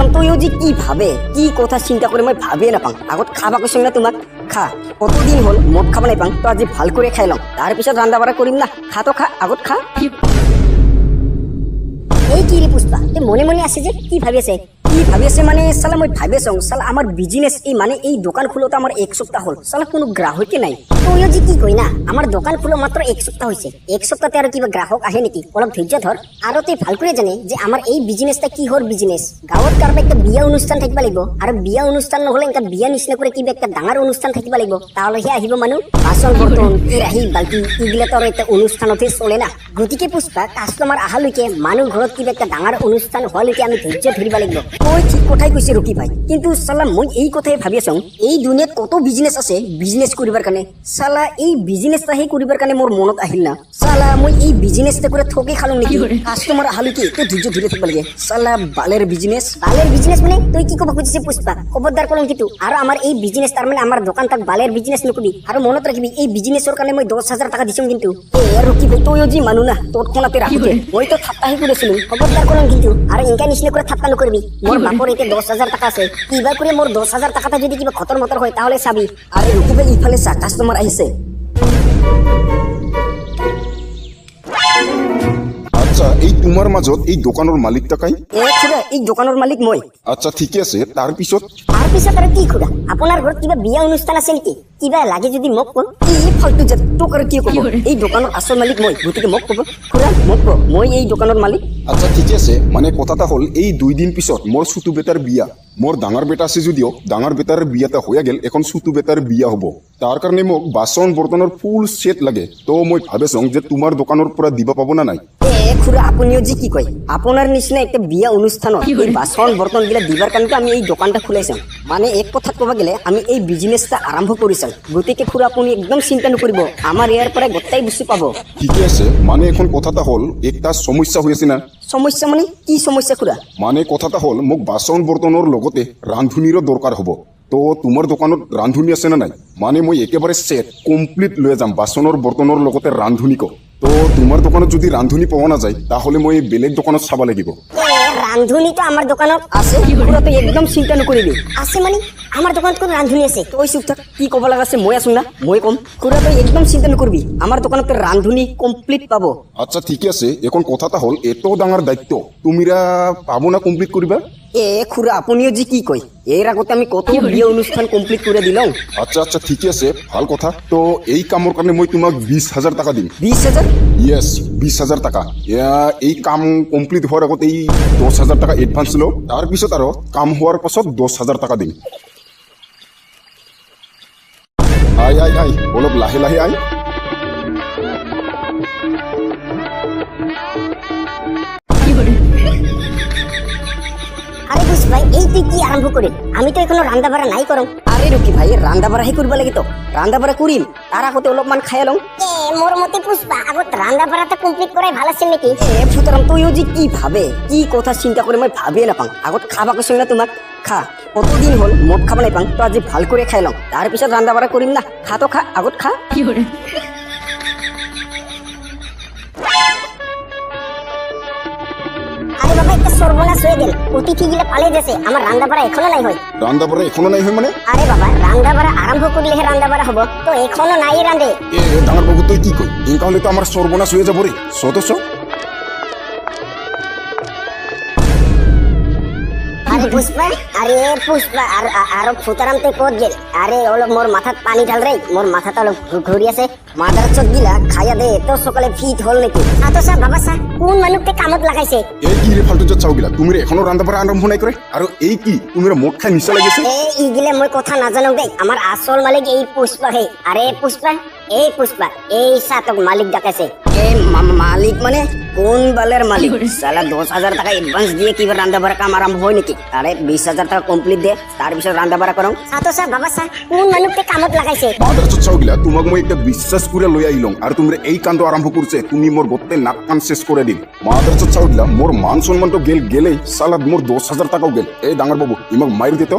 ফুটারাম তুইও যে কি ভাবে কি কথা চিন্তা করে মই ভাবিয়ে নাপাং আগত খাবা কৈছিং না তোমাক খা কতদিন হল মদ খাব নাপাং তো আজি ভাল করে খাইলাম তাৰপিছত ৰান্ধা বাঢ়া কৰিম না খা তো খা আগত খা এই কি রে পুষ্পা তুই মনে মনে আছে যে কি ভাবি আছে মানে সালা মই ভাবি আছো সালা আমার বিজনেস এই মানে এই দোকান খুলোতে আমার 1 সপ্তাহ হল সালা কোনো গ্রাহকই নাই তুইও যে কি কই না আমার দোকান খুলো মাত্র 1 সপ্তাহ হইছে 1 সপ্তাহতে আর কিবা গ্রাহক আহে নাকি অলপ ধৈর্য ধর আর তুই ভাল করে জানে যে আমার এই বিজনেসটা কি হর বিজনেস গাঁৱত কারবা একটা বিয়া অনুষ্ঠান থাকিবা লাগিব আর বিয়া অনুষ্ঠান নহলে একটা বিয়া নিচিনা করে কিবা একটা ডাঙৰ অনুষ্ঠান থাকিবা লাগিব তাহলে হে আহিব মানুহ বাসন বৰ্তন কেৰাহী বালতি ইগলা তোর একটা অনুষ্ঠানতে চলে না গতিকে পুষ্পা কাস্টমার আহালৈকে মানুহ ঘৰত কিবা একটা ডাঙৰ অনুষ্ঠান হলৈকে আমি ধৈর্য ধৰিবা লাগিব ওই ঠিক কথাই কইছে রকি ভাই কিন্তু সালা মই এই কথাই ভাবি আছো এই দুনিয়াত কত বিজনেস আছে বিজনেস করিবার কানে সালা এই বিজনেসটা হে করিবার কানে মোর মনত আহিল না সালা মই এই বিজনেসটা করে ঠকে খালং নেকি কাস্টমার আহালু কি তো ধৈর্য ধরে থাকবা লাগে সালা বালের বিজনেস মানে তুই কি কব খুঁজিছে পুষ্পা খবরদার করং কিন্তু আর আমার এই বিজনেস তার মানে আমার দোকান তাক বালের বিজনেস নকবি আর মনত রাখবি এই বিজনেসের কানে মই 10,000 টাকা দিছং কিন্তু এ রকি ভাই তুইও জি মানু না তোর কোনাতে রাখতে মই তো ঠাট্টাই করেছিলাম খবরদার করং কিন্তু আর ইনকা নিছনে করে ঠাট্টা নকরবি মোর বাপর এতে 10,000 টাকা আছে কিবা করে মোর 10,000 টাকাটা যদি কিবা খতর মতর হয় তাহলে চাবি আরে রকি ভাই ইফালে চা কাস্টমার আহিছে আচ্ছা এই তোমার মাজত এই দোকানের মালিকটা কাই খুড়া এই দোকানের মালিক মই আচ্ছা ঠিকই আছে তার পিছত আর কি খুড়া আপনার ঘর কিবা বিয়া অনুষ্ঠান আছে নাকি কিবা লাগে যদি মোক কোন এই ফালতু যে তোক আর কি কব এই দোকানের আসল মালিক মই গতিকে মোক কব খুড়া মোক কব মই এই দোকানের মালিক আচ্ছা ঠিকই আছে মানে কথাটা হল এই 2 দিন পিছত মোর ছুটু বেটার বিয়া মোর ডাঙৰ বেটা আছে যদিও ডাঙৰ বেটাৰ বিয়াটা হয়ে গেল এখন ছুটু বেটার বিয়া হব তার কারণে মোক বাসন বর্তনের ফুল সেট লাগে তো মই ভাবেছং যে তোমার দোকানের পৰা দিবা পাবো না নাই খুড়া আপনিও যে কি কয় আপনার নিচিনা একটা বিয়া অনুষ্ঠান এই বাসন বর্তন গিলা দিবার কারণে আমি এই দোকানটা খুলাইছাম মানে এক কথা কবা গেলে আমি এই বিজনেসটা আরম্ভ করিছাম গতিকে খুড়া আপনি একদম চিন্তা নকরিব আমার ইয়ার পরে গোটাই বুঝি পাবো ঠিকই আছে মানে এখন কথাটা হল একটা সমস্যা হয়েছে না সমস্যা মানে কি সমস্যা খুড়া মানে কথাটা হল মোক বাসন বর্তনের লগতে রান্ধুনিরও দরকার হব তো তোমার দোকানত রান্ধুনি আছে না নাই মানে মই একেবারে সেট কমপ্লিট লয়ে যাম বাসনের বর্তনের লগতে রান্ধুনিক তো তোমার দোকানত যদি রান্ধুনি পাওয়া না যায় তাহলে মই বেলেগ দোকানত চাবা লাগিব রান্ধুনি তো আমার দোকানত আছে পুরো তো একদম চিন্তা নকরিবি আছে মানে আমার দোকানত কোন রান্ধুনি আছে তো ওই চুপ থাক কি কব লাগা আছে মই আছো না মই কম পুরো তো একদম চিন্তা নকরিবি আমার দোকানত রান্ধুনি কমপ্লিট পাবো আচ্ছা ঠিক আছে এখন কথাটা হল এত ডাঙৰ দায়িত্ব তুমিরা পাবো না কমপ্লিট করিবা খুড়া আপনিও যে কি কই এর আগতে আমি কত বিয়ে অনুষ্ঠান কমপ্লিট করে দিলাম আচ্ছা আচ্ছা ঠিক আছে ভাল কথা তো এই কামৰ কাৰণে মই তোমাক 20,000 টাকা দিম 20,000 ইয়েস 20,000 টাকা এই কাম কমপ্লিট হওয়ার আগত এই 10,000 টাকা এডভান্স লো তার পিছত আর কাম হওয়ার পাছত 10,000 টাকা দিম আই আই আই অলপ লাহে লাহে আই আরে বুঝ ভাই এই তুই কি আরম্ভ করিম আমি তো এখনো রান্না বাড়া নাই করম আরে রকি ভাই রান্না বাড়া হে করবা লাগি তো রান্না বাড়া করিম তার আগতে অলপমান খাইলাম মোর মতে পুষ্পা আগত রান্না বাড়াটা কমপ্লিট করাই ভালো ছিল নাকি ফুটারাম তুইও যে কি ভাবে কি কথা চিন্তা করে মই ভাবিয়ে না পাং আগত খাবা কৈছিং না তোমাক খা কতদিন হল মদ খাবা নাই পাং তো আজি ভাল করে খাইলাম তার পিছত রান্না বাড়া করিম না খা তো খা আগত খা কি করে আরে বাবা একটা সর্বনাশ হয়ে গেল অতিথি গিলা পালে গেছে আমার রান্না বাড়া এখনো নাই হয় মানে আরে বাবা রান্না বাড়া আরম্ভ করলে হে রান্না বাড়া হবো তো এখনো নাই রাঁধে ডাঙৰ বাবু তুই কি কই ইনকাহলে তো আমার সর্বনাশ হয়ে যাবো রে সদস্য আরে পুষ্পা আর ফুটারাম তে কোত গেল আরে ওলো মোর মাথাত পানি ঢাল রে মোর মাথাটা ওলো ঘুরি আছে মাদার চোদ গিলা খাইয়া দে তো সকালে ফিট হল নাকি আতো সা বাবা সা কোন মানুষকে কামত লাগাইছে এই কি রে ফালতু চাও গিলা তুমি এখনো রান্না বাড়া আরম্ভ নাই করে আর এই কি তুমি মোট খাই নিচা লাগিছে এই গিলে মই কথা না জানো দে আমার আসল মালিক এই পুষ্পা হে আরে পুষ্পা এই সাতক মালিক ডাকাইছে এই মালিক মানে কোন বালের মালিক সালা 10,000 টাকা অ্যাডভান্স দিয়ে কিবা রান্না বাড়া কাম আরম্ভ হয় নাকি আরে 20,000 টাকা কমপ্লিট দে তার পিছত রান্না বাড়া করং আতো সা বাবা সা কোন মানুষকে কামত লাগাইছে মাদার চাও গিলা তোমাক মই একটা বিশ্বাস করে লই আইলং আর তুমি এই কাণ্ড আরম্ভ করছে তুমি মোর গতে নাক কান শেষ করে দিল মাদার চাও গিলা মোর মান সম্মান তো গেলেই সালা মোর 10,000 টাকাও গেল এই ডাঙর বাবু ইমাক মাইর দিত